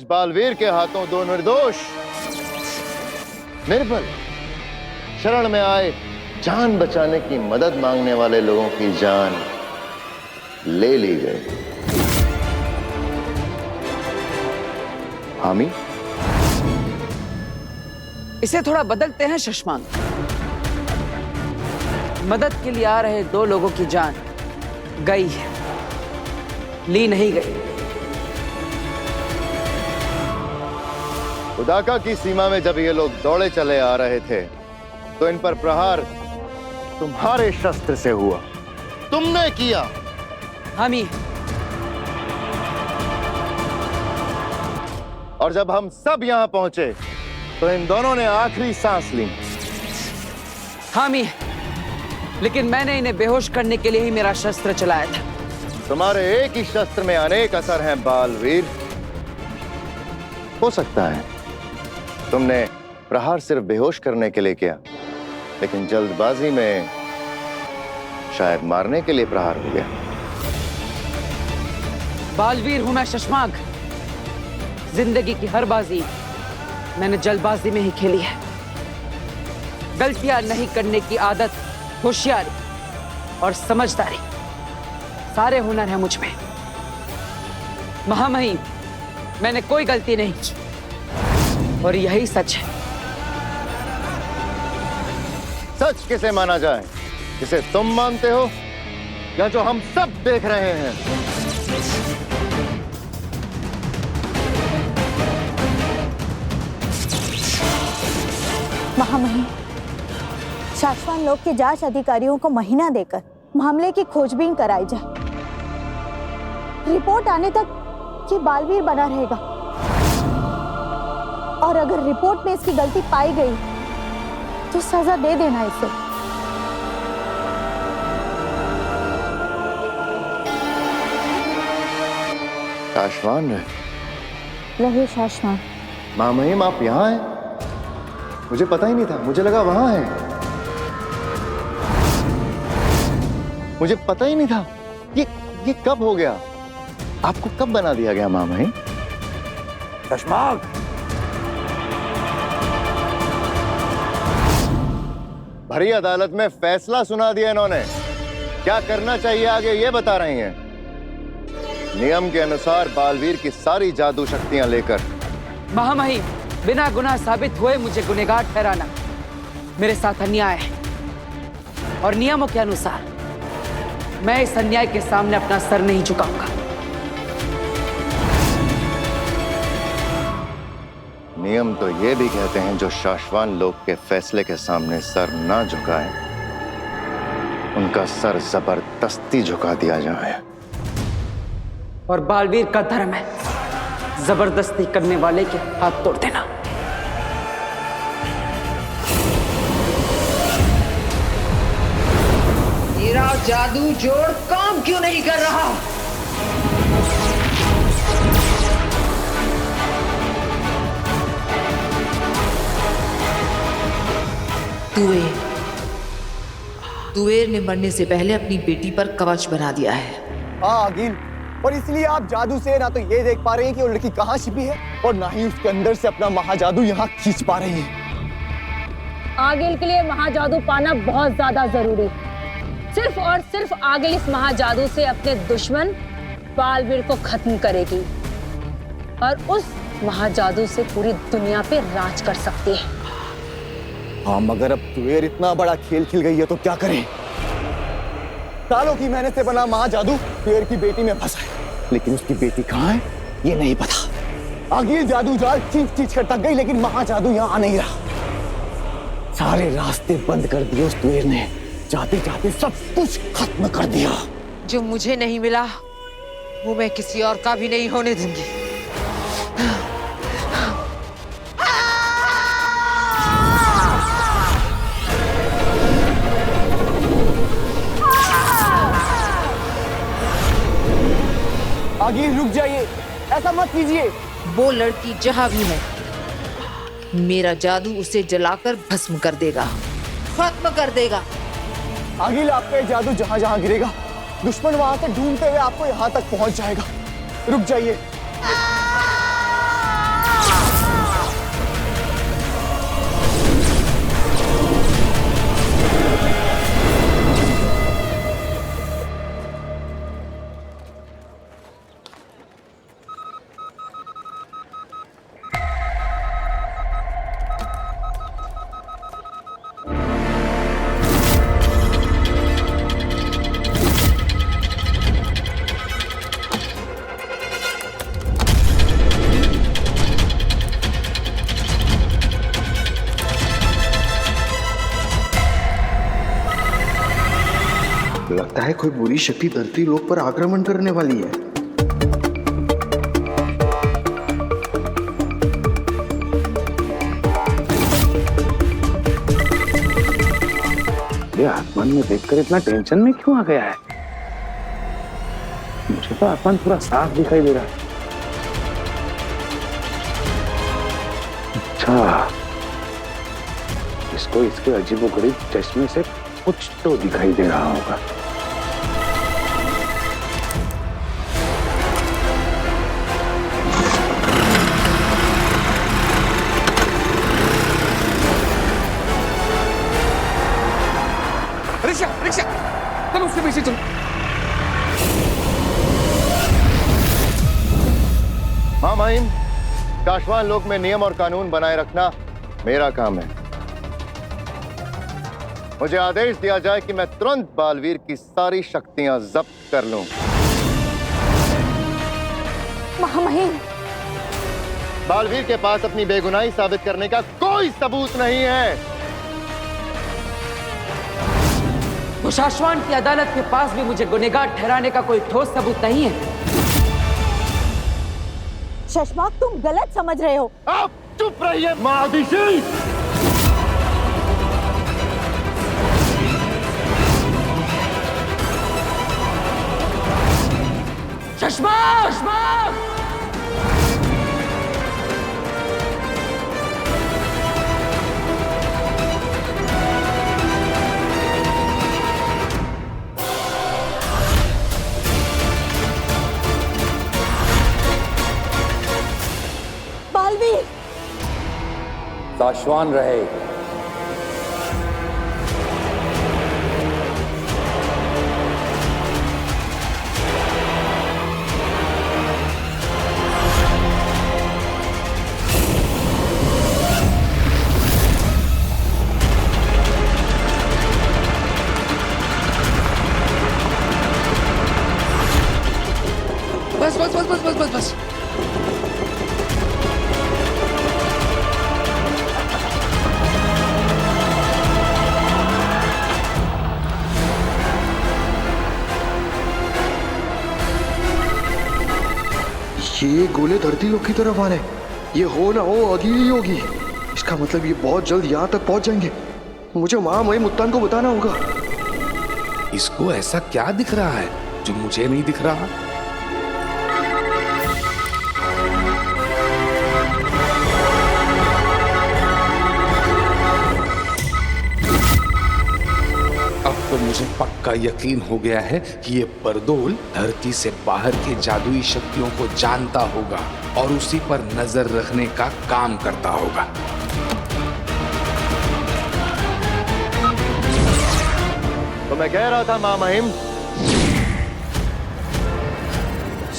बालवीर के हाथों दो निर्दोष निर्बल शरण में आए जान बचाने की मदद मांगने वाले लोगों की जान ले ली गई। हामी, इसे थोड़ा बदलते हैं शशमांक। मदद के लिए आ रहे दो लोगों की जान गई है, ली नहीं गई। उदाका की सीमा में जब ये लोग दौड़े चले आ रहे थे तो इन पर प्रहार तुम्हारे शस्त्र से हुआ, तुमने किया। हामी, और जब हम सब यहां पहुंचे तो इन दोनों ने आखिरी सांस ली। हामी, लेकिन मैंने इन्हें बेहोश करने के लिए ही मेरा शस्त्र चलाया था। तुम्हारे एक ही शस्त्र में अनेक असर हैं बालवीर। हो सकता है तुमने प्रहार सिर्फ बेहोश करने के लिए किया, लेकिन जल्दबाजी में शायद मारने के लिए प्रहार हो गया। बालवीर हूं मैं शशमांक। जिंदगी की हर बाजी मैंने जल्दबाजी में ही खेली है। गलतियां नहीं करने की आदत, होशियारी और समझदारी, सारे हुनर हैं मुझ में। महामहिम, मैंने कोई गलती नहीं की और यही सच है। सच किसे माना जाए, जिसे तुम मानते हो या जो हम सब देख रहे हैं? महामहिम, शाश्वान लोक के जांच अधिकारियों को महीना देकर मामले की खोजबीन कराई जाए। रिपोर्ट आने तक ये बालवीर बना रहेगा और अगर रिपोर्ट में इसकी गलती पाई गई तो सजा दे देना इसे। शाश्वान रहे शाश्वान। महामहिम, आप यहाँ हैं? मुझे पता ही नहीं था, मुझे लगा वहां है। मुझे पता ही नहीं था। ये कब हो गया? आपको कब बना दिया गया महामहिम? शशमांक, भरी अदालत में फैसला सुना दिया इन्होंने। क्या करना चाहिए आगे ये बता रही हैं। नियम के अनुसार बालवीर की सारी जादू शक्तियां लेकर। महामहिम, बिना गुनाह साबित हुए मुझे गुनहगार ठहराना मेरे साथ अन्याय है और नियमों के अनुसार मैं इस अन्याय के सामने अपना सर नहीं झुकाऊंगा। नियम तो ये भी कहते हैं जो शाश्वान लोक के फैसले के सामने सर ना झुकाए, उनका सर जबरदस्ती झुका दिया जाए। और बालवीर का धर्म है जबरदस्ती करने वाले के हाथ तोड़ देना। मेरा जादू जोड़ काम क्यों नहीं कर रहा? तुवेर ने मरने से पहले अपनी बेटी पर कवच बना दिया है। हाँ आगिल, और इसलिए आप जादू से ना तो ये देख पा रहे हैं कि वो लड़की कहाँ छिपी है और ना ही उसके अंदर से अपना महाजादू यहाँ खींच पा रही है। आगिल के लिए महाजादू पाना बहुत ज्यादा जरूरी है। सिर्फ और सिर्फ आगिल इस महाजादू से अपने दुश्मन बालवीर को खत्म करेगी और उस महाजादू से पूरी दुनिया पे राज कर सकती है। हाँ, मगर अब तुवेर इतना बड़ा खेल खेल गई है तो क्या करें? सालों की मेहनत से बना महाजादू तुवेर की बेटी में फंसा है, लेकिन उसकी बेटी कहाँ है ये नहीं पता। आगिल जादू जाल चीख चीख कर थक गई, लेकिन महाजादू यहाँ आ नहीं रहा। सारे रास्ते बंद कर दिए उस तुवेर ने, जाते जाते सब कुछ खत्म कर दिया। जो मुझे नहीं मिला वो मैं किसी और का भी नहीं होने दूंगी। आगिल रुक जाइए, ऐसा मत कीजिए। वो लड़की जहां भी है, मेरा जादू उसे जलाकर भस्म कर देगा, खत्म कर देगा। आगिल, आपका ये जादू जहां जहां गिरेगा दुश्मन वहां से ढूंढते हुए आपको यहाँ तक पहुंच जाएगा। रुक जाइए। लगता है कोई बुरी शक्ति धरती लोक पर आक्रमण करने वाली है। ये आसमान में देखकर इतना टेंशन में क्यों आ गया है? मुझे तो आसमान पूरा साफ दिखाई दे रहा है। अच्छा, इसको इसके अजीबोगरीब चश्मे से कुछ तो दिखाई दे रहा होगा। रिक्शा रिक्शा, चलो उसके पीछे चलो। हाँ माहिम, शाश्वान लोक में नियम और कानून बनाए रखना मेरा काम है। मुझे आदेश दिया जाए कि मैं तुरंत बालवीर की सारी शक्तियां जब्त कर लूं। महामहिम, बालवीर के पास अपनी बेगुनाही साबित करने का कोई सबूत नहीं है। वो शाश्वान की अदालत के पास भी मुझे गुनहगार ठहराने का कोई ठोस सबूत नहीं है। शशमाक, तुम गलत समझ रहे हो। आप चुप रहिए महादिशी। शशमाक! बालवीर, शाश्वान रहे। बस बस बस बस बस बस बस। ये गोले धरती लोक की तरफ आ रहे हैं। ये हो ना हो अभी ही होगी। इसका मतलब ये बहुत जल्द यहाँ तक पहुंच जाएंगे। मुझे महामहिम मुत्तान को बताना होगा। इसको ऐसा क्या दिख रहा है जो मुझे नहीं दिख रहा? अब तो मुझे पक्का यकीन हो गया है कि ये बरदोल धरती से बाहर के जादुई शक्तियों को जानता होगा और उसी पर नजर रखने का काम करता होगा। तो मैं कह रहा था महामहिम,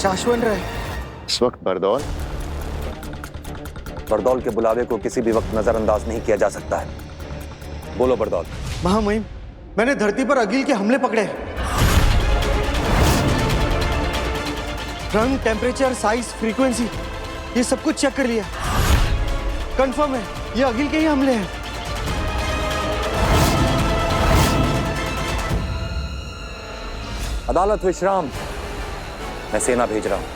शाश्वत रहे। इस वक्त बरदौल बरदौल के बुलावे को किसी भी वक्त नजरअंदाज नहीं किया जा सकता है। बोलो बरदौल। महामहिम, मैंने धरती पर अगिल के हमले पकड़े। रंग, टेम्परेचर, साइज, फ्रीक्वेंसी, ये सब कुछ चेक कर लिया। कंफर्म है ये अगिल के ही हमले हैं। अदालत विश्राम। मैं सेना भेज रहा हूं,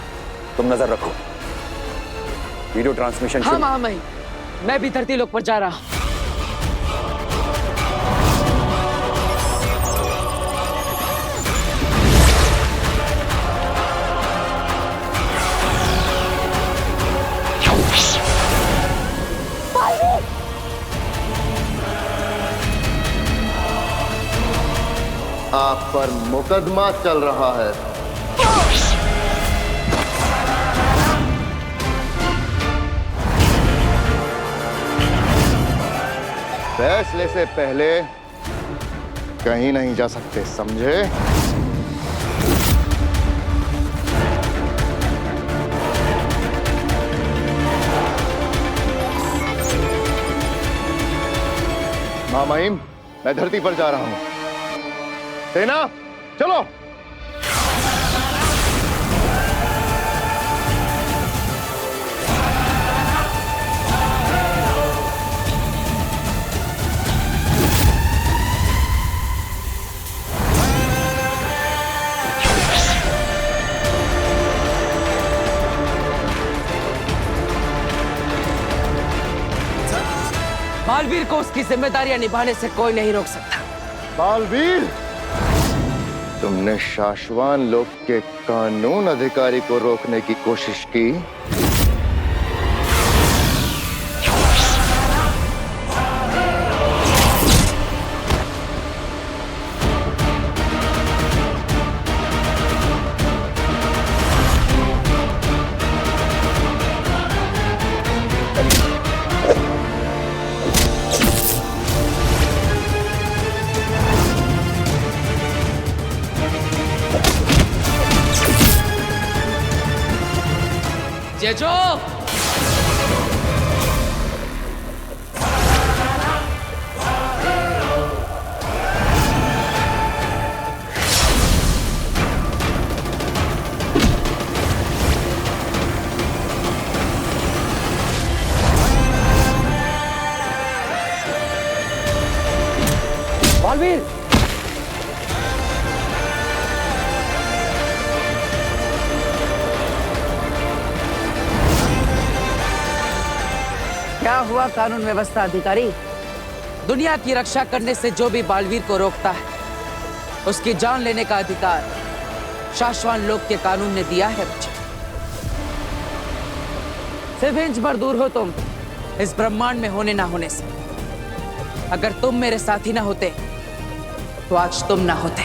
तुम नजर रखो। वीडियो ट्रांसमिशन हाँ महामहिम, मैं भी धरती लोक पर जा रहा हूं। आप पर मुकदमा चल रहा है। फैसले से पहले कहीं नहीं जा सकते, समझे? महामहिम, मैं धरती पर जा रहा हूं। सेना चलो। बालवीर को उसकी जिम्मेदारियां निभाने से कोई नहीं रोक सकता। बालवीर, तुमने शाश्वान लोक के कानून अधिकारी को रोकने की कोशिश की, जेजो, बालवीर, क्या हुआ कानून व्यवस्था अधिकारी? दुनिया की रक्षा करने से जो भी बालवीर को रोकता है, उसकी जान लेने का अधिकार शाश्वान लोक के कानून ने दिया है मुझे। सिर्फ इंच भर दूर हो तुम इस ब्रह्मांड में होने ना होने से। अगर तुम मेरे साथी ना होते तो आज तुम ना होते।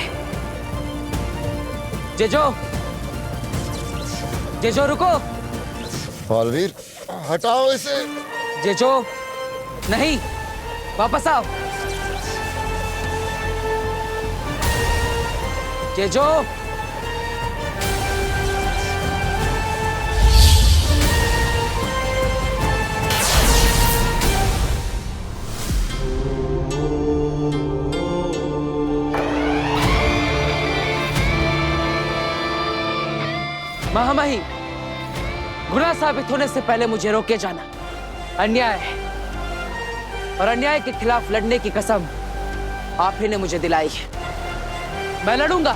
जेजो, जेजो रुको। बालवीर, हटाओ इसे। जेजो, नहीं, वापस आओ। जेजो, महामहिम, गुनाह साबित होने से पहले मुझे रोके जाना अन्याय है, और अन्याय के खिलाफ लड़ने की कसम आप ही ने मुझे दिलाई है। मैं लड़ूंगा,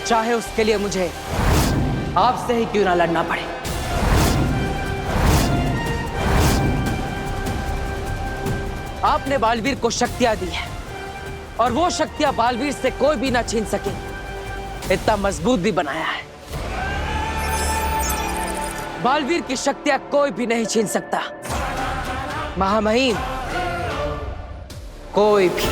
चाहे उसके लिए मुझे आपसे ही क्यों ना लड़ना पड़े। आपने बालवीर को शक्तियां दी है, और वो शक्तियां बालवीर से कोई भी ना छीन सके, इतना मजबूत भी बनाया है। बालवीर की शक्तियां कोई भी नहीं छीन सकता, महामहिम, कोई भी।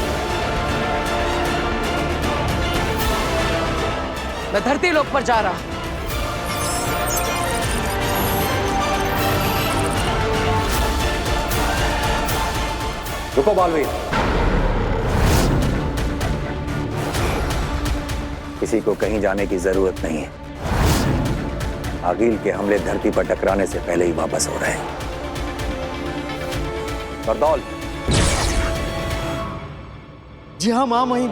मैं धरती लोक पर जा रहा हूं। रुको बालवीर, किसी को कहीं जाने की जरूरत नहीं है। आगिल के हमले धरती पर टकराने से पहले ही वापस हो रहे हैं। बरदौल। जी हाँ महामहिम,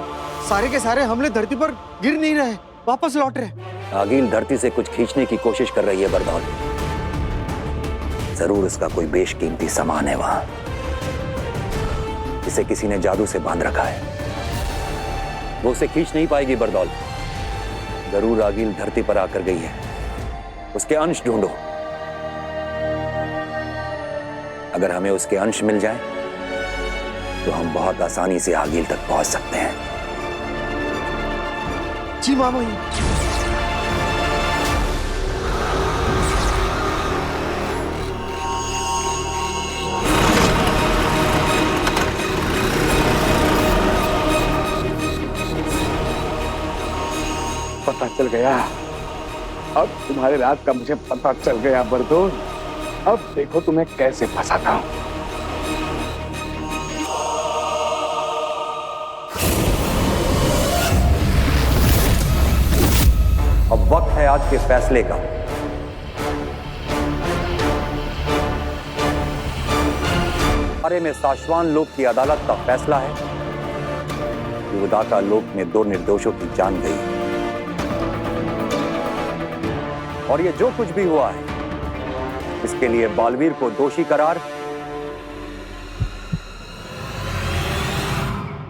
सारे के सारे हमले धरती पर गिर नहीं रहे, वापस लौट रहे। आगिल धरती से कुछ खींचने की कोशिश कर रही है बरदौल। जरूर उसका कोई बेशकीमती सामान है वहां, इसे किसी ने जादू से बांध रखा है। वो उसे खींच नहीं पाएगी बरदौल। जरूर आगिल धरती पर आकर गई है, उसके अंश ढूंढो। अगर हमें उसके अंश मिल जाए तो हम बहुत आसानी से आगिल तक पहुंच सकते हैं। जी महामहिम। पता चल गया, अब तुम्हारे राज का मुझे पता चल गया बरदोल। अब देखो तुम्हें कैसे फंसाता हूं। अब वक्त है आज के फैसले का। बारे में शाश्वान लोक की अदालत का फैसला है कि उदाका लोक में 2 निर्दोषों की जान गई, और ये जो कुछ भी हुआ है इसके लिए बालवीर को दोषी करार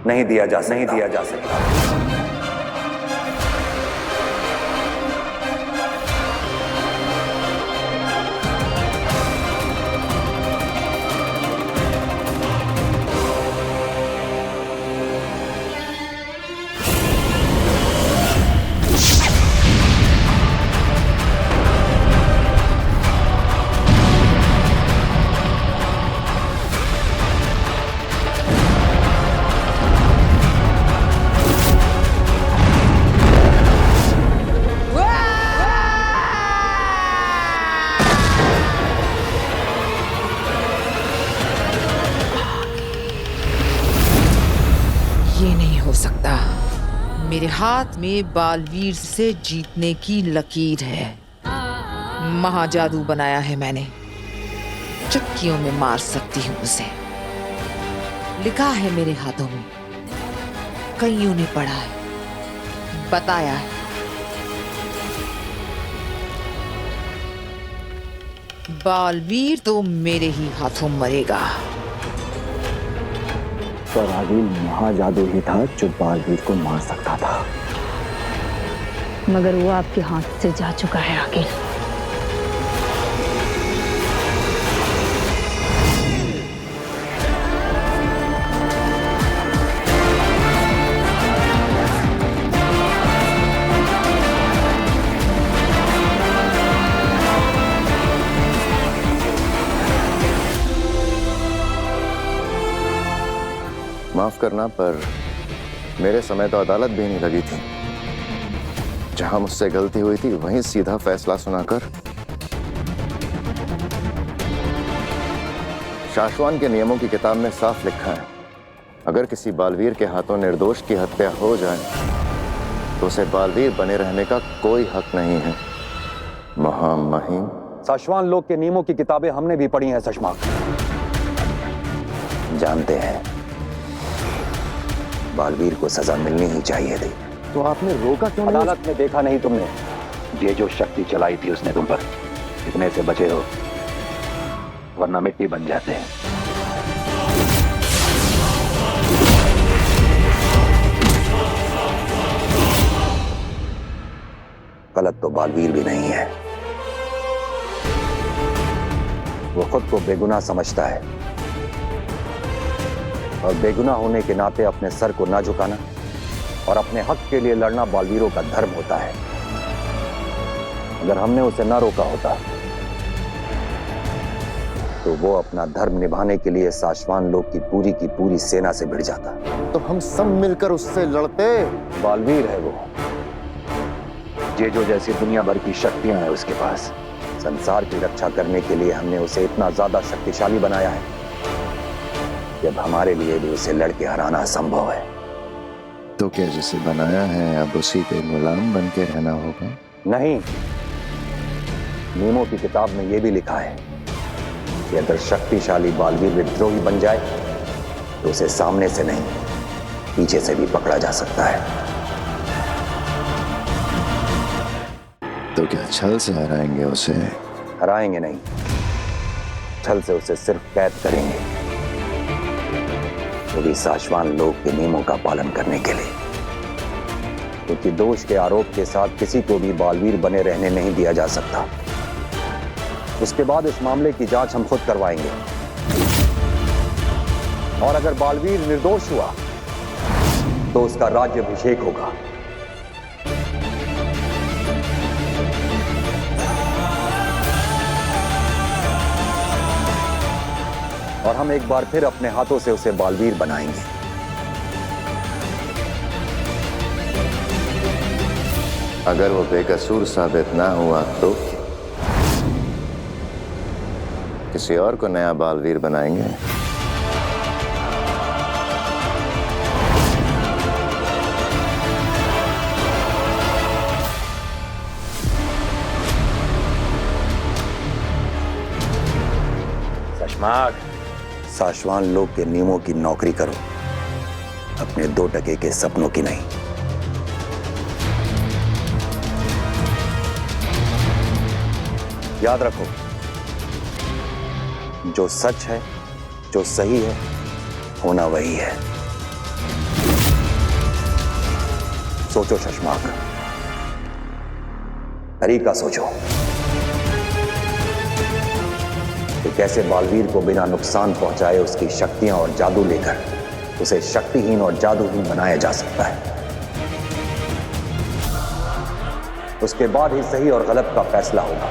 नहीं दिया जा सकता। मेरे हाथ में बालवीर से जीतने की लकीर है। महाजादू बनाया है मैंने, चुटकियों में मार सकती हूं उसे। लिखा है मेरे हाथों में, कईयों ने पढ़ा है, बताया है। बालवीर तो मेरे ही हाथों मरेगा। पर आदिल महाजादू ही था जो बालवीर को मार सकता था। मगर वो आपके हाथ से जा चुका है आगे। माफ करना, पर मेरे समय तो अदालत भी नहीं लगी थी। जहां मुझसे गलती हुई थी वहीं सीधा फैसला सुनाकर शाश्वान के नियमों की किताब में साफ लिखा है, अगर किसी बालवीर के हाथों निर्दोष की हत्या हो जाए तो उसे बालवीर बने रहने का कोई हक नहीं है। महामहिम, शाश्वान लोक के नियमों की किताबें हमने भी पढ़ी हैं शशमाक। जानते हैं बालवीर को सजा मिलनी ही चाहिए थी। तो आपने रोका क्यों? अदालत में देखा नहीं तुमने? ये जो शक्ति चलाई थी उसने तुम पर, इतने से बचे हो वरना मिट्टी बन जाते हैं। गलत तो बालवीर भी नहीं है। वो खुद को बेगुनाह समझता है और बेगुनाह होने के नाते अपने सर को ना झुकाना और अपने हक के लिए लड़ना बालवीरों का धर्म होता है। अगर हमने उसे ना रोका होता तो वो अपना धर्म निभाने के लिए शाश्वान लोक की पूरी सेना से भिड़ जाता। तो हम सब मिलकर उससे लड़ते। बालवीर है वो, जेजो जैसी दुनिया भर की शक्तियां हैं उसके पास। संसार की रक्षा करने के लिए हमने उसे इतना ज्यादा शक्तिशाली बनाया है कि अब हमारे लिए भी उसे लड़के हराना असंभव है। तो क्या जिसे बनाया है अब उसी के गुलाम बन के रहना होगा? नहीं, नियमों की किताब में यह भी लिखा है कि अगर शक्तिशाली बालवीर विद्रोही बन जाए तो उसे सामने से नहीं पीछे से भी पकड़ा जा सकता है। तो क्या छल से हराएंगे उसे? हराएंगे नहीं, छल से उसे सिर्फ कैद करेंगे, वो भी शाश्वान लोक के नियमों का पालन करने के लिए। क्योंकि दोष के आरोप के साथ किसी को भी बालवीर बने रहने नहीं दिया जा सकता। उसके बाद इस मामले की जांच हम खुद करवाएंगे और अगर बालवीर निर्दोष हुआ तो उसका राज्याभिषेक होगा। और हम एक बार फिर अपने हाथों से उसे बालवीर बनाएंगे। अगर वो बेकसूर साबित ना हुआ तो किसी और को नया बालवीर बनाएंगे। शशमाक, शाश्वान लोक के नियमों की नौकरी करो, अपने 2 टके के सपनों की नहीं। याद रखो, जो सच है, जो सही है, होना वही है। सोचो शशमाक, तरीका सोचो कि कैसे बालवीर को बिना नुकसान पहुंचाए उसकी शक्तियां और जादू लेकर उसे शक्तिहीन और जादूहीन बनाया जा सकता है। उसके बाद ही सही और गलत का फैसला होगा।